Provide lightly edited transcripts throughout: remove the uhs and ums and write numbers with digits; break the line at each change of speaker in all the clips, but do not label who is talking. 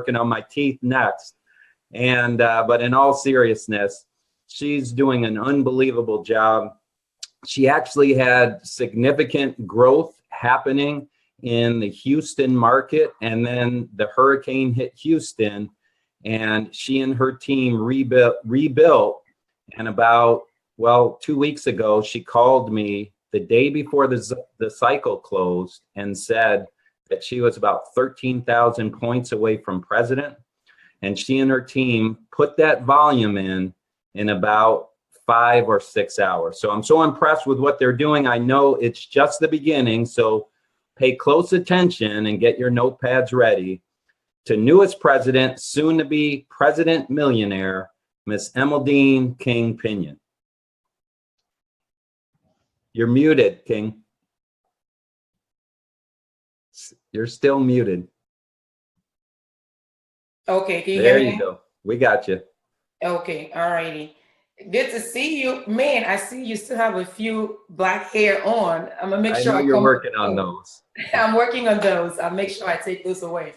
working on my teeth next. And but in all seriousness, she's doing an unbelievable job. She actually had significant growth happening in the Houston market, and then the hurricane hit Houston, and she and her team rebuilt. And about, well, 2 weeks ago, she called me the day before the cycle closed and said that she was about 13,000 points away from president. And she and her team put that volume in about 5 or 6 hours. So I'm so impressed with what they're doing. I know it's just the beginning, so pay close attention and get your notepads ready. To newest president, soon to be president millionaire, Miss Emeldine King Pinyin. You're muted, King. You're still muted.
Okay, can you hear me?
There you go. We got you.
Okay, all righty. Good to see you. Man, I see you still have a few black hair on. I'm gonna make sure
I know you're working on those.
I'm working on those. I'll make sure I take those away.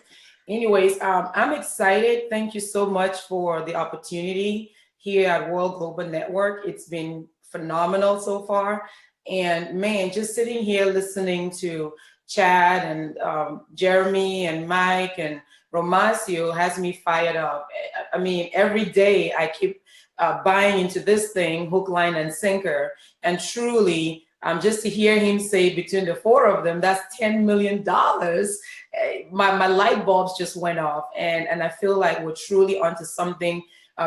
Anyways, I'm excited. Thank you so much for the opportunity here at World Global Network. It's been phenomenal so far. And man, just sitting here listening to Chad and Jeremy and Mike and Romacio has me fired up. I mean, every day I keep buying into this thing, hook, line, and sinker. And truly, just to hear him say between the four of them, that's $10 million. My light bulbs just went off. And I feel like we're truly onto something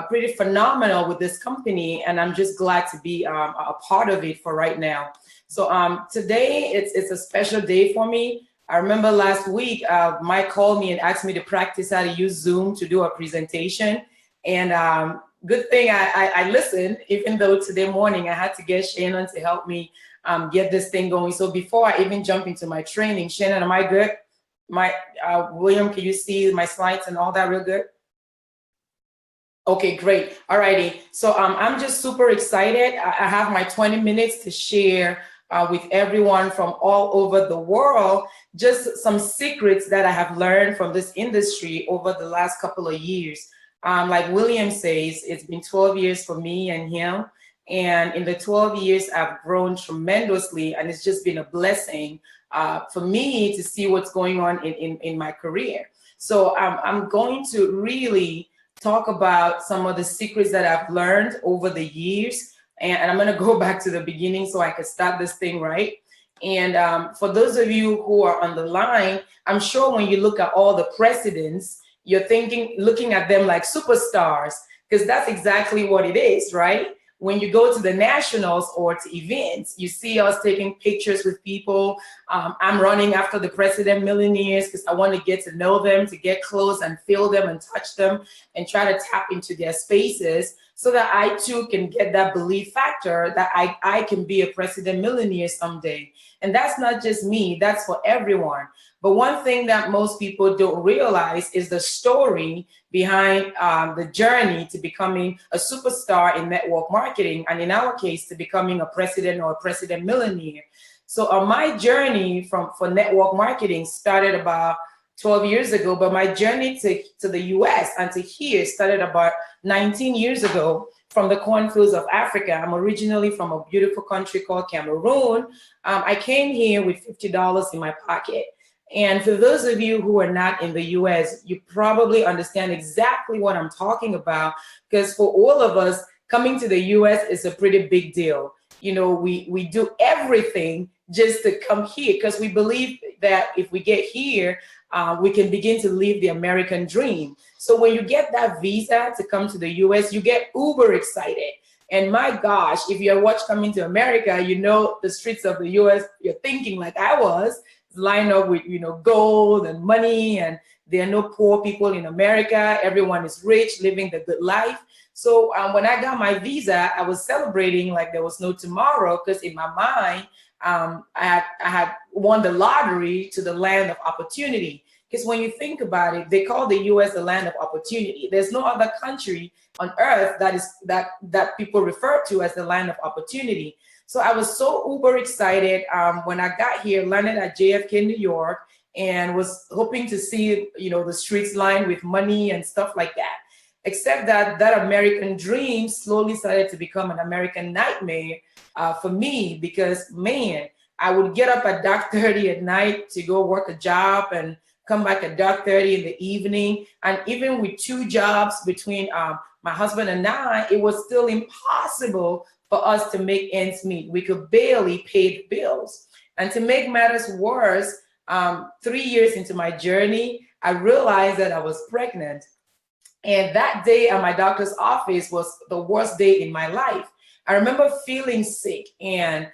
pretty phenomenal with this company. And I'm just glad to be a part of it for right now. So today, it's a special day for me. I remember last week, Mike called me and asked me to practice how to use Zoom to do a presentation. And good thing I listened, even though today morning I had to get Shannon to help me get this thing going. So before I even jump into my training, Shannon, am I good? William, can you see my slides and all that real good? Okay, great. All righty. So I'm just super excited. I have my 20 minutes to share with everyone from all over the world, just some secrets that I have learned from this industry over the last couple of years. Like William says, it's been 12 years for me and him. And in the 12 years, I've grown tremendously. And it's just been a blessing for me to see what's going on in my career. So I'm going to really talk about some of the secrets that I've learned over the years. And I'm going to go back to the beginning so I can start this thing right. And for those of you who are on the line, I'm sure when you look at all the presidents, you're looking at them like superstars, because that's exactly what it is, right? When you go to the nationals or to events, you see us taking pictures with people. I'm running after the president millionaires because I want to get to know them, to get close and feel them and touch them and try to tap into their spaces so that I too can get that belief factor that I can be a president millionaire someday. And that's not just me, that's for everyone. But one thing that most people don't realize is the story behind the journey to becoming a superstar in network marketing, and in our case, to becoming a president or a president millionaire. So my journey for network marketing started about 12 years ago, but my journey to the US and to here started about 19 years ago from the cornfields of Africa. I'm originally from a beautiful country called Cameroon. I came here with $50 in my pocket. And for those of you who are not in the US, you probably understand exactly what I'm talking about, because for all of us, coming to the US is a pretty big deal. You know, we do everything just to come here because we believe that if we get here, we can begin to live the American dream. So when you get that visa to come to the US, you get uber excited. And my gosh, if you watch Coming to America, you know the streets of the US, you're thinking like I was, lined up with, you know, gold and money, and there are no poor people in America. Everyone is rich, living the good life. So when I got my visa, I was celebrating like there was no tomorrow, because in my mind, I had won the lottery to the land of opportunity. Because when you think about it, they call the US the land of opportunity. There's no other country on earth that people refer to as the land of opportunity. So I was so uber excited when I got here, landed at JFK, New York, and was hoping to see, the streets lined with money and stuff like that. Except that that American dream slowly started to become an American nightmare for me, because, man, I would get up at dark 30 at night to go work a job and come back at dark 30 in the evening. And even with 2 jobs between my husband and I, it was still impossible for us to make ends meet. We could barely pay the bills. And to make matters worse, 3 years into my journey, I realized that I was pregnant. And that day at my doctor's office was the worst day in my life. I remember feeling sick and,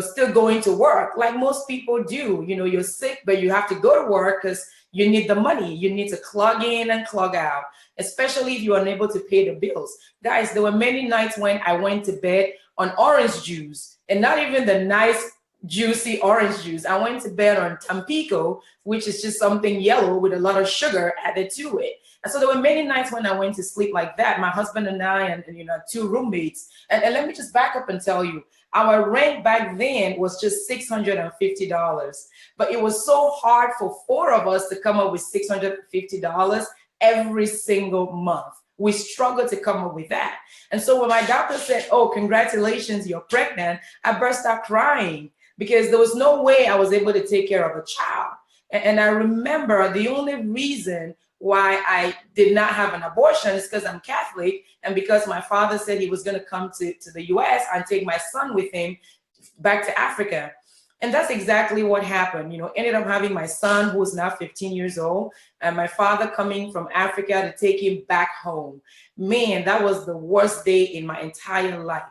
still going to work like most people do. You're sick, but you have to go to work because you need the money. You need to clock in and clock out, especially if you're unable to pay the bills. Guys, there were many nights when I went to bed on orange juice, and not even the nice, juicy orange juice. I went to bed on Tampico, which is just something yellow with a lot of sugar added to it. And so there were many nights when I went to sleep like that, my husband and I, and 2 roommates. And let me just back up and tell you, our rent back then was just $650. But it was so hard for 4 of us to come up with $650 every single month. We struggled to come up with that. And so when my doctor said, "Oh, congratulations, you're pregnant," I burst out crying, because there was no way I was able to take care of a child. And I remember the only reason why I did not have an abortion is because I'm Catholic, and because my father said he was going to come to the US and take my son with him back to Africa. And that's exactly what happened. Ended up having my son, who is now 15 years old, and my father coming from Africa to take him back home. Man, that was the worst day in my entire life.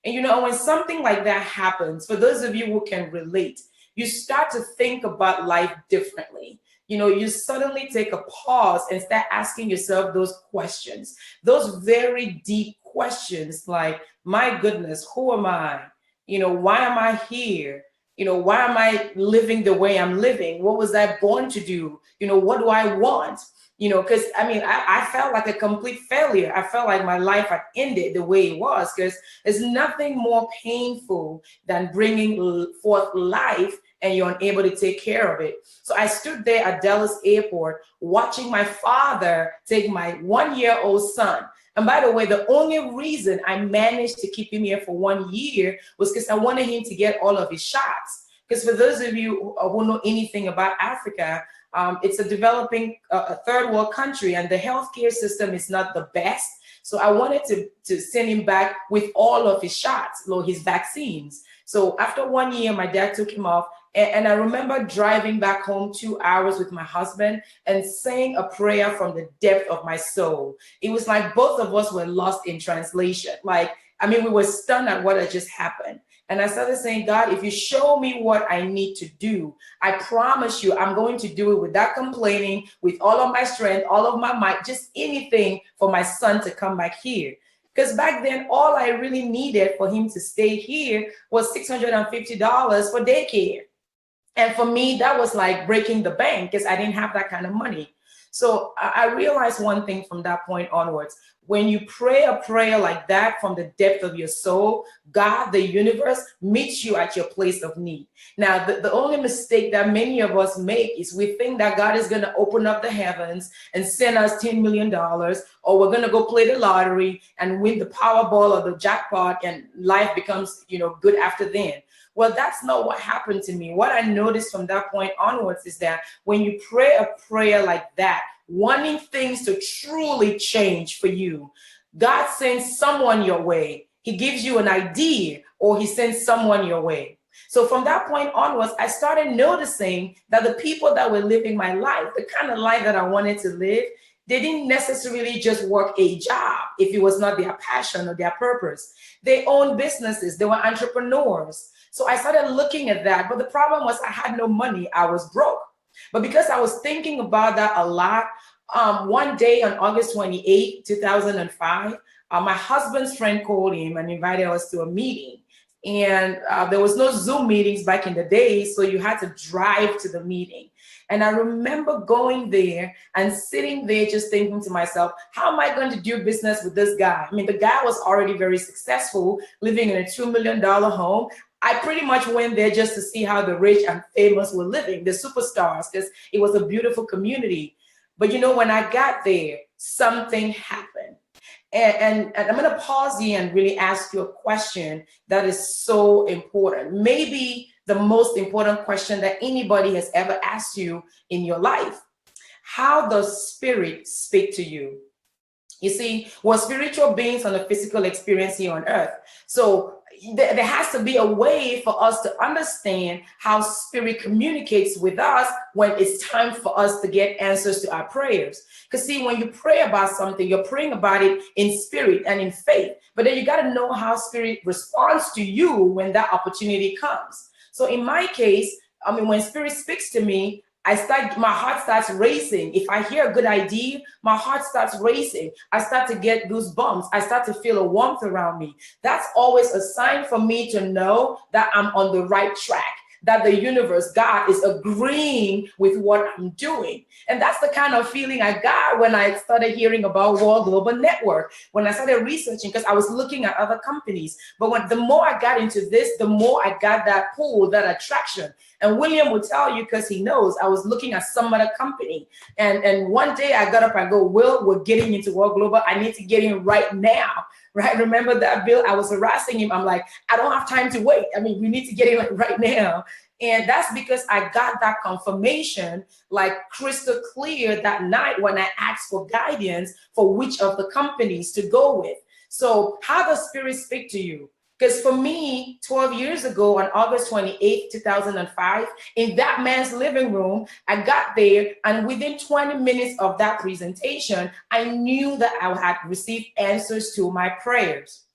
And when something like that happens, for those of you who can relate, you start to think about life differently. You suddenly take a pause and start asking yourself those questions, those very deep questions like, my goodness, who am I? Why am I here? Why am I living the way I'm living? What was I born to do? What do I want? Because I felt like a complete failure. I felt like my life had ended the way it was, because there's nothing more painful than bringing forth life and you're unable to take care of it. So I stood there at Dallas airport watching my father take my 1-year-old son. And by the way, the only reason I managed to keep him here for 1 year was because I wanted him to get all of his shots. Because for those of you who know anything about Africa, it's a developing third world country, and the healthcare system is not the best. So I wanted to send him back with all of his shots, his vaccines. So after 1 year, my dad took him off. And I remember driving back home 2 hours with my husband and saying a prayer from the depth of my soul. It was like both of us were lost in translation. We were stunned at what had just happened. And I started saying, God, if you show me what I need to do, I promise you I'm going to do it without complaining, with all of my strength, all of my might, just anything for my son to come back here. Because back then, all I really needed for him to stay here was $650 for daycare. And for me, that was like breaking the bank, because I didn't have that kind of money. So I realized one thing from that point onwards. When you pray a prayer like that from the depth of your soul, God, the universe, meets you at your place of need. Now, the only mistake that many of us make is we think that God is going to open up the heavens and send us $10 million, or we're going to go play the lottery and win the Powerball or the jackpot, and life becomes, good after then. Well, that's not what happened to me. What I noticed from that point onwards is that when you pray a prayer like that, wanting things to truly change for you, God sends someone your way. He gives you an idea, or he sends someone your way. So from that point onwards, I started noticing that the people that were living my life, the kind of life that I wanted to live, they didn't necessarily just work a job if it was not their passion or their purpose. They owned businesses. They were entrepreneurs. So I started looking at that. But the problem was I had no money. I was broke. But because I was thinking about that a lot, one day on August 28, 2005, my husband's friend called him and invited us to a meeting. And there was no Zoom meetings back in the day, so you had to drive to the meeting. And I remember going there and sitting there just thinking to myself, how am I going to do business with this guy? The guy was already very successful, living in a $2 million home. I pretty much went there just to see how the rich and famous were living, the superstars, because it was a beautiful community. But you know, when I got there, something happened. And I'm going to pause here and really ask you a question that is so important. Maybe the most important question that anybody has ever asked you in your life. How does spirit speak to you? You see, we're spiritual beings on a physical experience here on earth. So there has to be a way for us to understand how spirit communicates with us when it's time for us to get answers to our prayers. Because see, when you pray about something, you're praying about it in spirit and in faith. But then you got to know how spirit responds to you when that opportunity comes. So in my case, I mean, when spirit speaks to me, my heart starts racing. If I hear a good idea, my heart starts racing. I start to get goosebumps. I start to feel a warmth around me. That's always a sign for me to know that I'm on the right track, that the universe, God, is agreeing with what I'm doing. And that's the kind of feeling I got when I started hearing about World Global Network, when I started researching, because I was looking at other companies. But the more I got into this, the more I got that pull, that attraction. And William will tell you, because he knows, I was looking at some other company. And one day I got up and go, Will, we're getting into World Global. I need to get in right now. Right? Remember that, Bill? I was harassing him. I'm like, I don't have time to wait. I mean, we need to get in right now. And that's because I got that confirmation, like crystal clear that night when I asked for guidance for which of the companies to go with. So how does spirit speak to you? Because for me, 12 years ago, on August 28, 2005, in that man's living room, I got there, and within 20 minutes of that presentation, I knew that I had received answers to my prayers.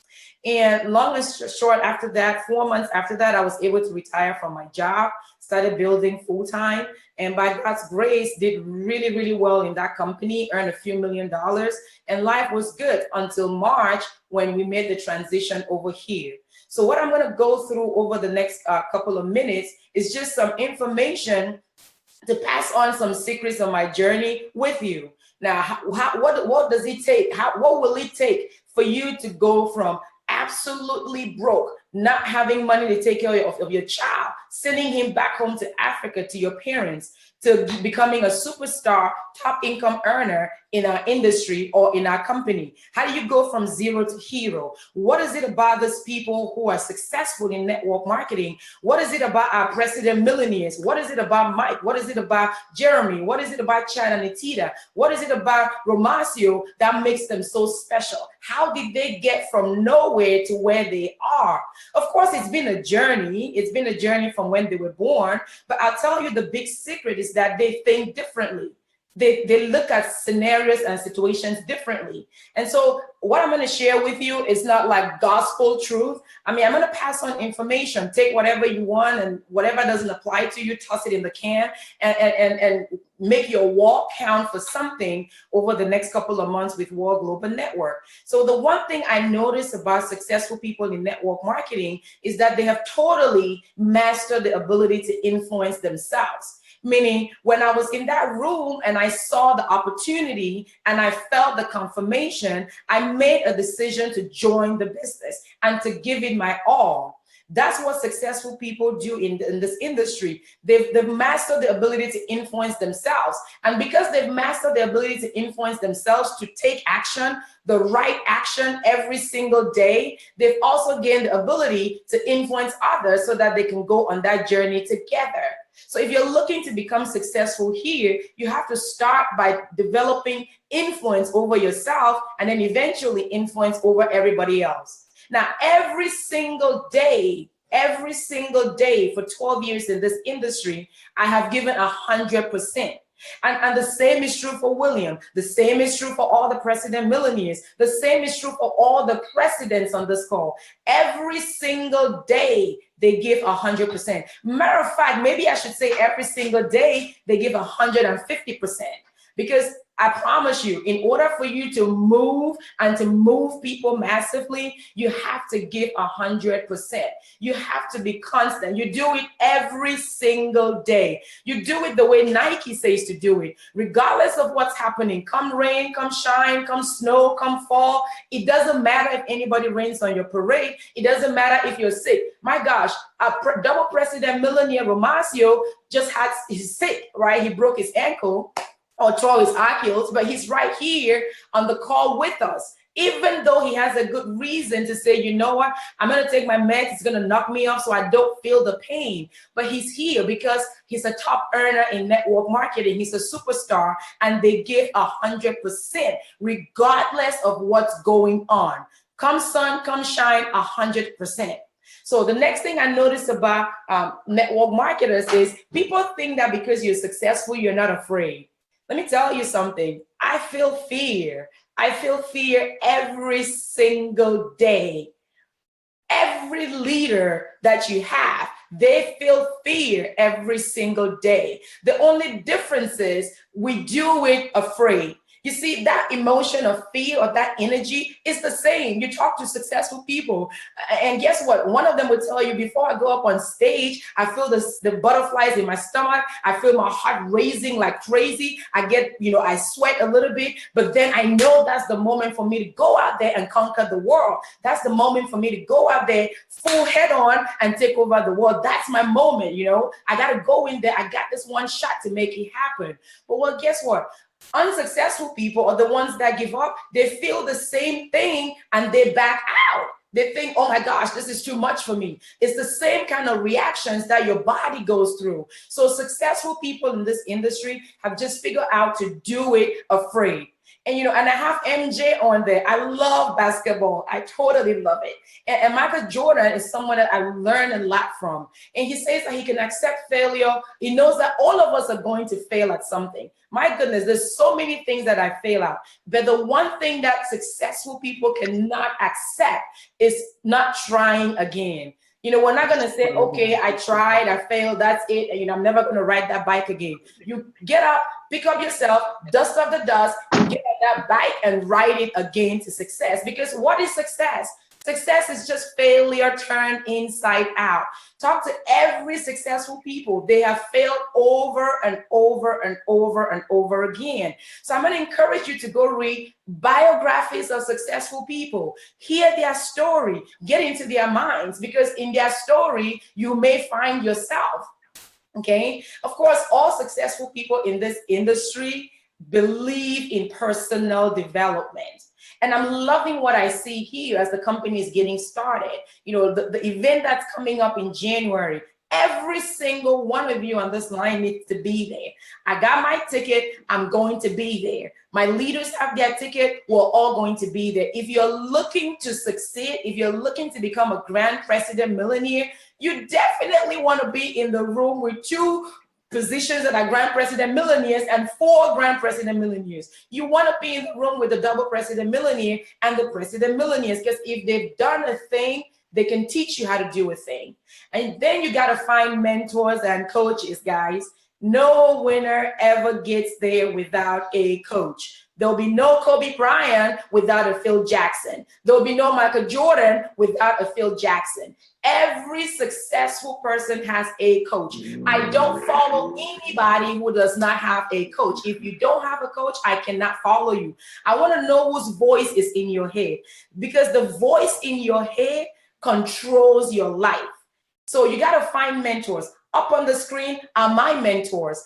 And long and short after that, 4 months after that, I was able to retire from my job, started building full time, and by God's grace, did really, really well in that company, earned a few $1 million, and life was good until March when we made the transition over here. So what I'm going to go through over the next couple of minutes is just some information to pass on some secrets of my journey with you. Now, what does it take? What will it take for you to go from absolutely broke, not having money to take care of your child, sending him back home to Africa to your parents, to becoming a superstar, top income earner in our industry or in our company? How do you go from zero to hero? What is it about these people who are successful in network marketing? What is it about our president millionaires? What is it about Mike? What is it about Jeremy? What is it about Chad and Anita? What is it about Romacio that makes them so special? How did they get from nowhere to where they are? Of course, it's been a journey. It's been a journey from when they were born. But I'll tell you, the big secret is that they think differently. They look at scenarios and situations differently. And so what I'm going to share with you is not like gospel truth. I mean, I'm going to pass on information. Take whatever you want, and whatever doesn't apply to you, toss it in the can, and make your walk count for something over the next couple of months with World Global Network. So the one thing I noticed about successful people in network marketing is that they have totally mastered the ability to influence themselves. Meaning, when I was in that room and I saw the opportunity and I felt the confirmation, I made a decision to join the business and to give it my all. That's what successful people do in this industry. They've mastered the ability to influence themselves. And because they've mastered the ability to influence themselves to take action, the right action every single day, they've also gained the ability to influence others so that they can go on that journey together. So if you're looking to become successful here, you have to start by developing influence over yourself and then eventually influence over everybody else. Now, every single day for 12 years in this industry, I have given 100%. And the same is true for William. The same is true for all the president millionaires. The same is true for all the presidents on this call. Every single day, they give 100%. Matter of fact, maybe I should say every single day, they give 150%. Because I promise you, in order for you to move and to move people massively, you have to give 100%. You have to be constant. You do it every single day. You do it the way Nike says to do it, regardless of what's happening. Come rain, come shine, come snow, come fall. It doesn't matter if anybody rains on your parade. It doesn't matter if you're sick. My gosh, double president millionaire Romasio he's sick, right? He broke his ankle or tore his Achilles, but he's right here on the call with us. Even though he has a good reason to say, you know what, I'm going to take my meds, it's going to knock me off so I don't feel the pain. But he's here because he's a top earner in network marketing. He's a superstar, and they give 100% regardless of what's going on. Come sun, come shine, 100%. So the next thing I noticed about network marketers is people think that because you're successful, you're not afraid. Let me tell you something. I feel fear. I feel fear every single day. Every leader that you have, they feel fear every single day. The only difference is we do it afraid. You see, that emotion of fear or that energy is the same. You talk to successful people, and guess what? One of them will tell you, before I go up on stage, I feel the butterflies in my stomach. I feel my heart racing like crazy. I get, I sweat a little bit, but then I know that's the moment for me to go out there and conquer the world. That's the moment for me to go out there full head on and take over the world. That's my moment, I got to go in there. I got this one shot to make it happen. But well, guess what? Unsuccessful people are the ones that give up. They feel the same thing and they back out. They think, oh my gosh, this is too much for me. It's the same kind of reactions that your body goes through. So successful people in this industry have just figured out to do it afraid. And, and I have MJ on there. I love basketball. I totally love it. And Michael Jordan is someone that I learned a lot from. And he says that he can accept failure. He knows that all of us are going to fail at something. My goodness, there's so many things that I fail at. But the one thing that successful people cannot accept is not trying again. We're not going to say, okay, I tried, I failed, that's it. And, I'm never going to ride that bike again. You get up, pick up yourself, dust off the dust, and get on that bike and ride it again to success. Because what is success? Success is just failure turned inside out. Talk to every successful people. They have failed over and over and over and over again. So I'm going to encourage you to go read biographies of successful people. Hear their story. Get into their minds, because in their story, you may find yourself. Okay? Of course, all successful people in this industry believe in personal development. And I'm loving what I see here as the company is getting started. The event that's coming up in January, every single one of you on this line needs to be there. I got my ticket. I'm going to be there. My leaders have their ticket. We're all going to be there. If you're looking to succeed, if you're looking to become a grand president millionaire, you definitely want to be in the room with 2 positions that are grand president millionaires and 4 grand president millionaires. You want to be in the room with the double president millionaire and the president millionaires, because if they've done a thing, they can teach you how to do a thing. And then you got to find mentors and coaches, guys. No winner ever gets there without a coach. There'll be no Kobe Bryant without a Phil Jackson. There'll be no Michael Jordan without a Phil Jackson. Every successful person has a coach. I don't follow anybody who does not have a coach. If you don't have a coach, I cannot follow you. I want to know whose voice is in your head, because the voice in your head controls your life. So you got to find mentors. Up on the screen are my mentors.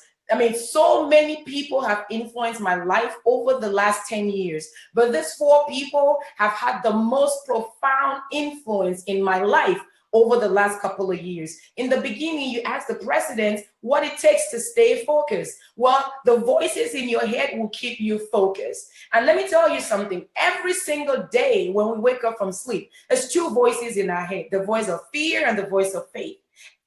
So many people have influenced my life over the last 10 years, but these 4 people have had the most profound influence in my life over the last couple of years. In the beginning, you asked the president what it takes to stay focused. Well, the voices in your head will keep you focused. And let me tell you something, every single day when we wake up from sleep, there's 2 voices in our head, the voice of fear and the voice of faith.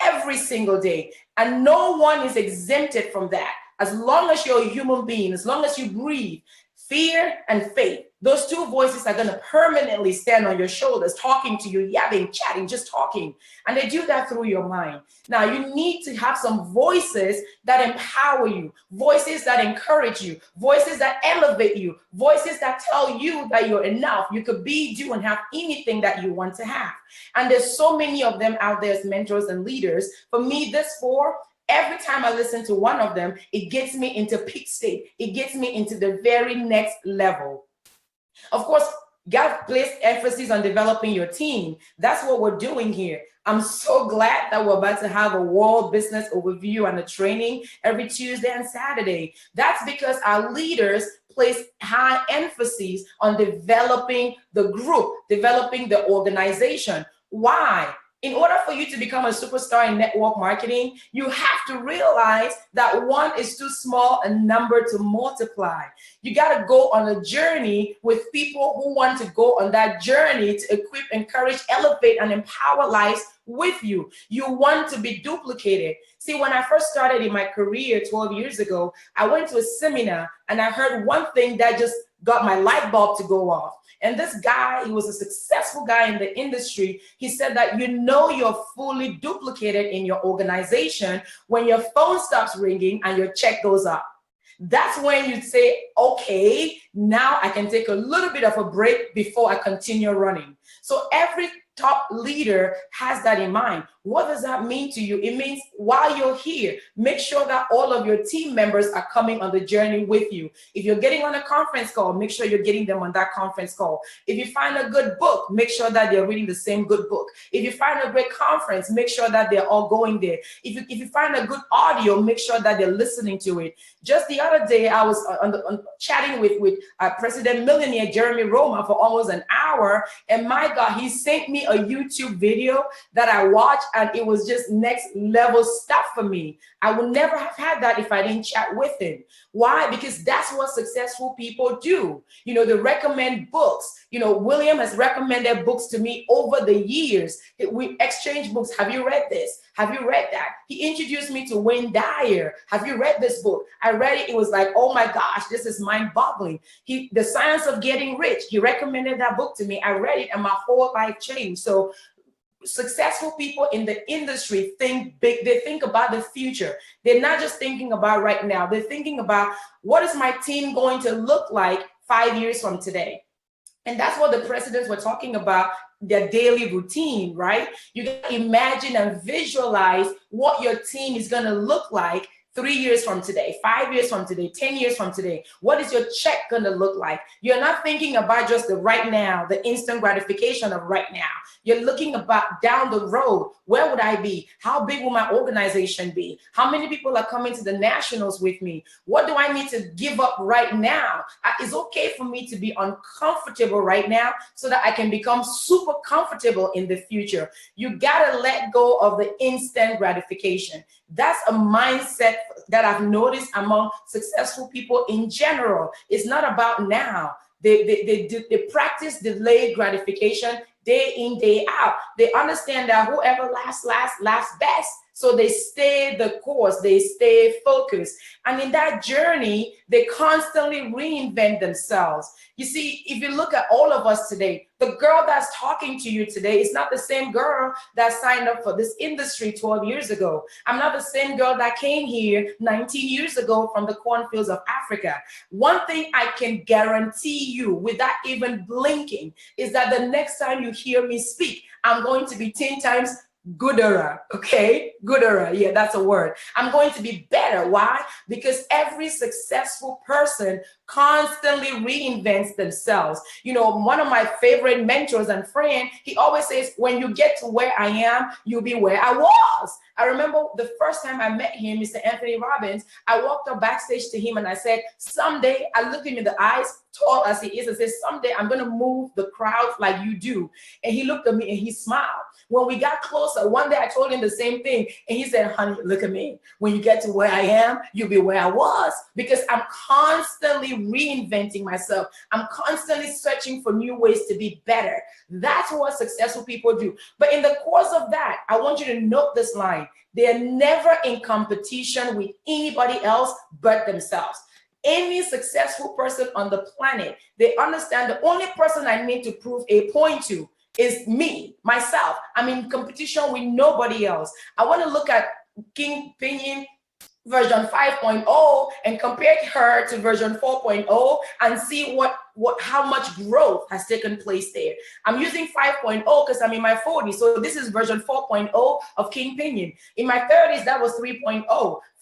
Every single day. And no one is exempted from that. As long as you're a human being, as long as you breathe, fear and faith those two voices are going to permanently stand on your shoulders, talking to you, yapping, chatting, just talking. And they do that through your mind. Now, you need to have some voices that empower you, voices that encourage you, voices that elevate you, voices that tell you that you're enough. You could be, do, and have anything that you want to have. And there's so many of them out there as mentors and leaders. For me, this four, every time I listen to one of them, it gets me into peak state. It gets me into the very next level. Of course, God placed emphasis on developing your team. That's what we're doing here. I'm so glad that we're about to have a world business overview and a training every Tuesday and Saturday. That's because our leaders place high emphasis on developing the group, developing the organization. Why? In order for you to become a superstar in network marketing, you have to realize that one is too small a number to multiply. You got to go on a journey with people who want to go on that journey to equip, encourage, elevate, and empower lives with you. You want to be duplicated. See, when I first started in my career 12 years ago, I went to a seminar and I heard one thing that just got my light bulb to go off. And this guy, he was a successful guy in the industry. He said that you know you're fully duplicated in your organization when your phone stops ringing and your check goes up. That's when you say, okay, now I can take a little bit of a break before I continue running. So every top leader has that in mind. What does that mean to you? It means while you're here, make sure that all of your team members are coming on the journey with you. If you're getting on a conference call, make sure you're getting them on that conference call. If you find a good book, make sure that they're reading the same good book. If you find a great conference, make sure that they're all going there. If you find a good audio, make sure that they're listening to it. Just the other day, I was chatting with President Millionaire Jeremy Roma for almost an hour, and my God, he sent me a YouTube video that I watched, and it was just next level stuff for me. I would never have had that if I didn't chat with him. Why? Because that's what successful people do. You know, they recommend books. You know, William has recommended books to me over the years. We exchange books. Have you read this? Have you read that? He introduced me to Wayne Dyer. Have you read this book? I read it. It was like, oh my gosh, this is mind-boggling. The Science of Getting Rich. He recommended that book to me. I read it and my whole life changed. So successful people in the industry think big. They think about the future. They're not just thinking about right now. They're thinking about, what is my team going to look like 5 years from today? And that's what the presidents were talking about, their daily routine, right? You can imagine and visualize what your team is going to look like 3 years from today, 5 years from today, 10 years from today. What is your check going to look like? You're not thinking about just the right now, the instant gratification of right now. You're looking about down the road. Where would I be? How big will my organization be? How many people are coming to the nationals with me? What do I need to give up right now? It's okay for me to be uncomfortable right now so that I can become super comfortable in the future. You got to let go of the instant gratification. That's a mindset that I've noticed among successful people in general. It's not about now. They practice delayed gratification day in, day out. They understand that whoever laughs best. So they stay the course, they stay focused. And in that journey, they constantly reinvent themselves. You see, if you look at all of us today, the girl that's talking to you today is not the same girl that signed up for this industry 12 years ago. I'm not the same girl that came here 19 years ago from the cornfields of Africa. One thing I can guarantee you without even blinking is that the next time you hear me speak, I'm going to be 10 times gooder, okay? Gooder, yeah, that's a word. I'm going to be better. Why? Because every successful person constantly reinvents themselves. You know, one of my favorite mentors and friend, he always says, when you get to where I am, you'll be where I was. I remember the first time I met him, Mr. Anthony Robbins, I walked up backstage to him and I said, someday, I looked him in the eyes, tall as he is, and said, someday I'm going to move the crowd like you do. And he looked at me and he smiled. When we got closer, one day I told him the same thing. And he said, honey, look at me. When you get to where I am, you'll be where I was. Because I'm constantly reinventing myself. I'm constantly searching for new ways to be better. That's what successful people do. But in the course of that, I want you to note this line. They're never in competition with anybody else but themselves. Any successful person on the planet, they understand the only person I need to prove a point to is me, myself. I'm in competition with nobody else. I want to look at King Pinyin version 5.0 and compare her to version 4.0 and see how much growth has taken place there. I'm using 5.0 because I'm in my 40s, so this is version 4.0 of King Pinyin. In my 30s, that was 3.0.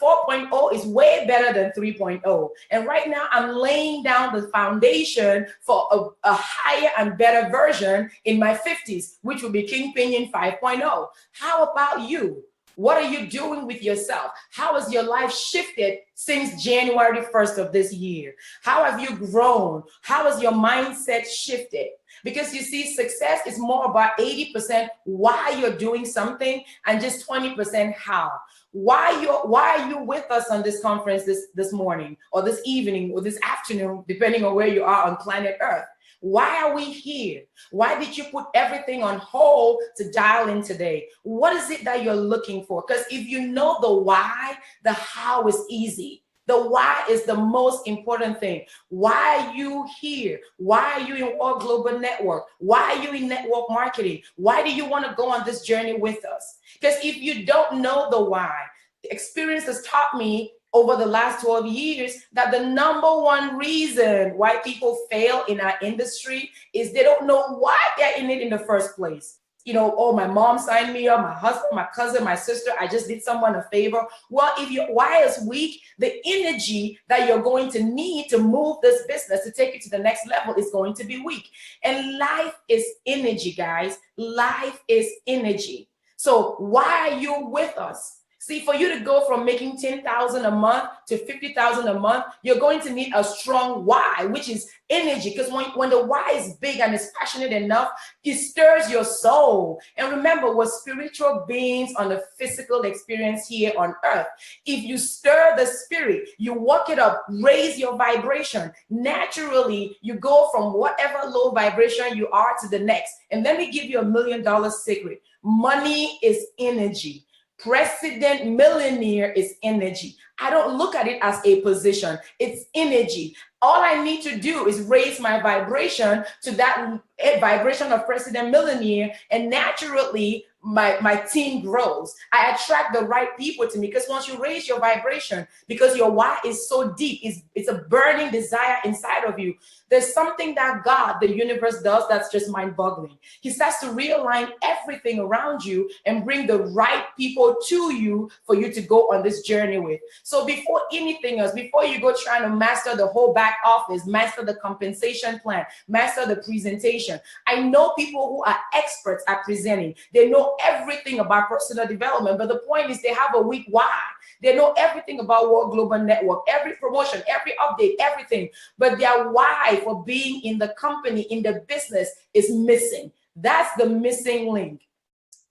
4.0 is way better than 3.0. And right now, I'm laying down the foundation for a higher and better version in my 50s, which will be King Pinyin 5.0. How about you? What are you doing with yourself? How has your life shifted since January 1st of this year? How have you grown? How has your mindset shifted? Because you see, success is more about 80% why you're doing something and just 20% how. Why are you with us on this conference this morning or this evening or this afternoon, depending on where you are on planet Earth? Why are we here? Why did you put everything on hold to dial in today? What is it that you're looking for? Because if you know the why, the how is easy. The why is the most important thing. Why are you here? Why are you in World Global Network? Why are you in network marketing? Why do you want to go on this journey with us? Because if you don't know the why, the experience has taught me over the last 12 years that the number one reason why people fail in our industry is they don't know why they're in it in the first place. You know, oh, my mom signed me up, my husband, my cousin, my sister, I just did someone a favor. Well, if your why is weak, the energy that you're going to need to move this business, to take it to the next level, is going to be weak. And life is energy, guys. Life is energy. So why are you with us? See, for you to go from making $10,000 a month to $50,000 a month, you're going to need a strong why, which is energy. Because when the why is big and is passionate enough, it stirs your soul. And remember, we're spiritual beings on a physical experience here on earth. If you stir the spirit, you walk it up, raise your vibration. Naturally, you go from whatever low vibration you are to the next. And let me give you $1 million secret. Money is energy. President millionaire is energy. I don't look at it as a position. It's energy. All I need to do is raise my vibration to that vibration of president millionaire, and naturally my team grows. I attract the right people to me, because once you raise your vibration, because your why is so deep, it's a burning desire inside of you. There's something that God, the universe, does that's just mind-boggling. He starts to realign everything around you and bring the right people to you for you to go on this journey with. So before anything else, before you go trying to master the whole back office, master the compensation plan, master the presentation, I know people who are experts at presenting. They know everything about personal development, but the point is they have a weak why. They know everything about World Global Network, every promotion, every update, everything, but their why for being in the company, in the business, is missing. That's the missing link.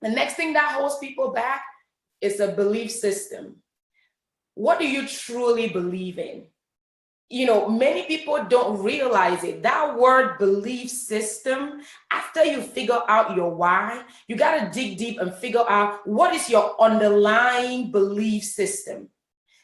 The next thing that holds people back is a belief system. What do you truly believe in? You know, many people don't realize it. That word belief system, after you figure out your why, you got to dig deep and figure out what is your underlying belief system.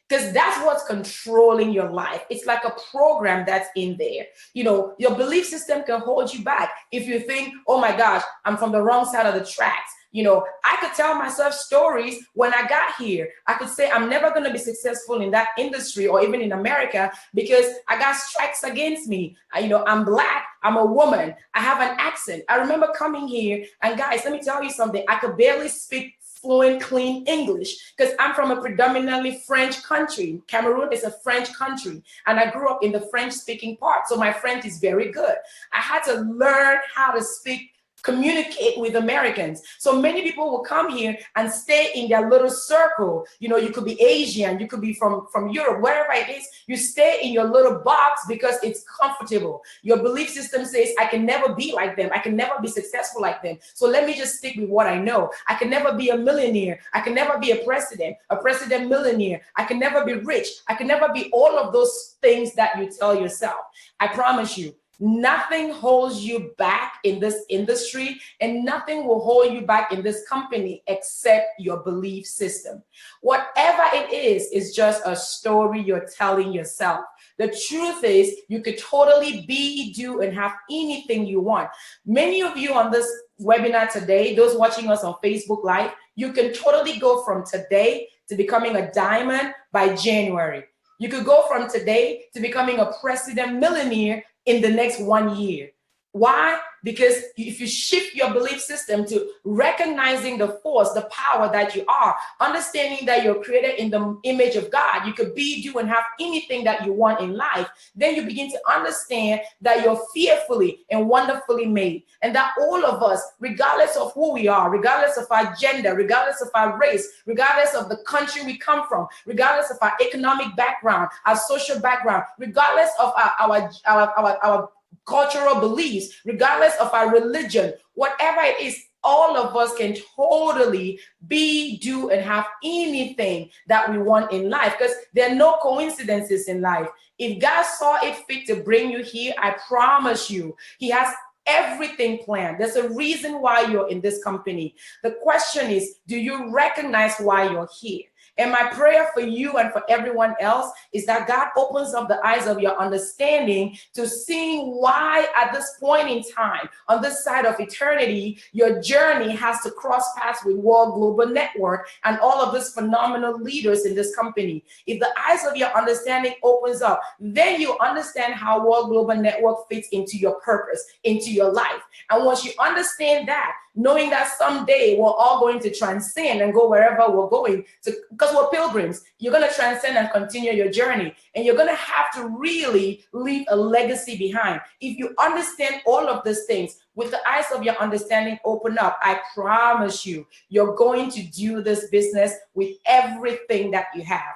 Because that's what's controlling your life. It's like a program that's in there. You know, your belief system can hold you back. If you think, oh my gosh, I'm from the wrong side of the tracks. You know, I could tell myself stories when I got here. I could say I'm never going to be successful in that industry or even in America because I got strikes against me. You know, I'm Black, I'm a woman, I have an accent. I remember coming here, and guys, let me tell you something. I could barely speak fluent, clean English because I'm from a predominantly French country. Cameroon is a French country, and I grew up in the French-speaking part, so my French is very good. I had to learn how to communicate with Americans. So many people will come here and stay in their little circle. You know, you could be Asian, you could be from Europe, wherever it is. You stay in your little box because it's comfortable. Your belief system says, I can never be like them. I can never be successful like them. So let me just stick with what I know. I can never be a millionaire. I can never be a president millionaire. I can never be rich. I can never be all of those things that you tell yourself. I promise you, nothing holds you back in this industry, and nothing will hold you back in this company except your belief system. Whatever it is just a story you're telling yourself. The truth is, you could totally be, do, and have anything you want. Many of you on this webinar today, those watching us on Facebook Live, you can totally go from today to becoming a diamond by January. You could go from today to becoming a president millionaire in the next 1 year. Why? Because if you shift your belief system to recognizing the force, the power that you are, understanding that you're created in the image of God, you could be, do, and have anything that you want in life, then you begin to understand that you're fearfully and wonderfully made. And that all of us, regardless of who we are, regardless of our gender, regardless of our race, regardless of the country we come from, regardless of our economic background, our social background, regardless of our cultural beliefs, regardless of our religion, whatever it is, all of us can totally be, do, and have anything that we want in life, because there are no coincidences in life. If God saw it fit to bring you here, I promise you, He has everything planned. There's a reason why you're in this company. The question is, do you recognize why you're here? And my prayer for you and for everyone else is that God opens up the eyes of your understanding to seeing why at this point in time, on this side of eternity, your journey has to cross paths with World Global Network and all of these phenomenal leaders in this company. If the eyes of your understanding opens up, then you understand how World Global Network fits into your purpose, into your life. And once you understand that, knowing that someday we're all going to transcend and go wherever we're going to, because we're pilgrims, you're going to transcend and continue your journey, and you're going to have to really leave a legacy behind. If you understand all of these things, with the eyes of your understanding open up, I promise you, you're going to do this business with everything that you have.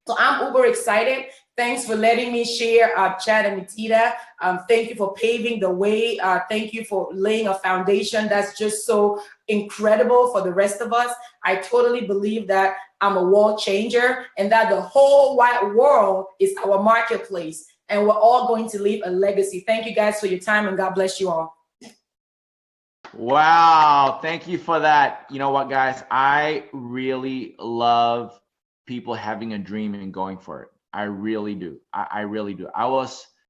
So I'm uber excited. Thanks for letting me share, Chad and Mitita. Thank you for paving the way. Thank you for laying a foundation that's just so incredible for the rest of us. I totally believe that I'm a world changer and that the whole wide world is our marketplace, and we're all going to leave a legacy. Thank you guys for your time, and God bless you all.
Wow, thank you for that. You know what, guys? I really love people having a dream and going for it. I really do. I really do. I was